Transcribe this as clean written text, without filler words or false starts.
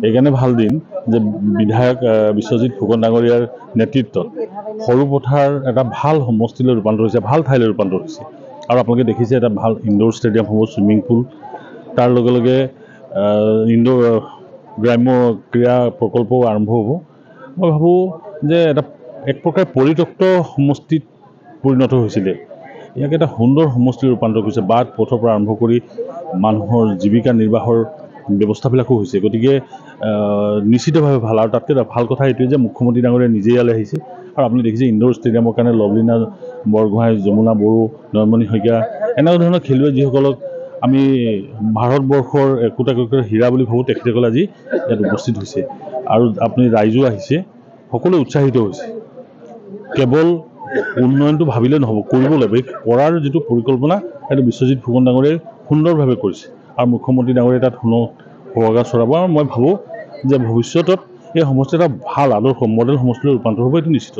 এইকাৰণে ভাল দিন যে বিধায়ক বিশ্বজিৎ ফুকন ডাঙৰীয়াৰ নেতৃত্বত সৰুপথাৰ এটা ভাল সমষ্টিলৈ ৰূপান্তৰ হৈছে, ভাল ঠাইলৈ ৰূপান্তৰ হৈছে। আৰু আপোনালোকে দেখিছে এটা ভাল ইনডোৰ ষ্টেডিয়াম হ'ব, ছুইমিং পুল, তাৰ লগে লগে ইনডোৰ গ্ৰাম্য ক্ৰীড়া প্ৰকল্পও আৰম্ভ হ'ব। মই ভাবোঁ যে এটা এক প্ৰকাৰ পৰিত্যক্ত সমষ্টিত পৰিণত হৈছিলে, ইয়াক এটা সুন্দৰ সমষ্টিলৈ ৰূপান্তৰ কৰিছে। বাট পথৰ পৰা আৰম্ভ কৰি মানুহৰ জীৱিকা নিৰ্বাহৰ ব্যৱস্থাবিলাকো হৈছে। গতিকে নিশ্চিতভাৱে ভাল। আৰু তাতকৈ ভাল কথা এইটোৱে যে মুখ্যমন্ত্ৰী ডাঙৰীয়া নিজে ইয়ালৈ আহিছে। আৰু আপুনি দেখিছে ইনডোৰ ষ্টেডিয়ামৰ কাৰণে লভলীনা বৰগোহাঁই, যমুনা বড়ো, নয়নমণি শইকীয়া এনেকুৱা ধৰণৰ খেলুৱৈ যিসকলক আমি ভাৰতবৰ্ষৰ একোটা একোটা হীৰা বুলি ভাবোঁ, তেখেতসকলে আজি ইয়াত উপস্থিত হৈছে। আৰু আপুনি ৰাইজো আহিছে, সকলোৱে উৎসাহিত হৈছে। কেৱল উন্নয়নটো ভাবিলে নহ'ব, কৰিব লাগিব। কৰাৰ যিটো পৰিকল্পনা সেইটো বিশ্বজিৎ ফুকন ডাঙৰীয়াই সুন্দৰভাৱে কৰিছে। আৰু মুখ্যমন্ত্ৰী ডাঙৰীয়াই তাত সুৱগা চৰাব। আৰু মই ভাবোঁ যে ভৱিষ্যতত এই সমষ্টি এটা ভাল আদৰ্শ মডেল সমষ্টিলৈ ৰূপান্তৰ হ'ব, এইটো নিশ্চিত।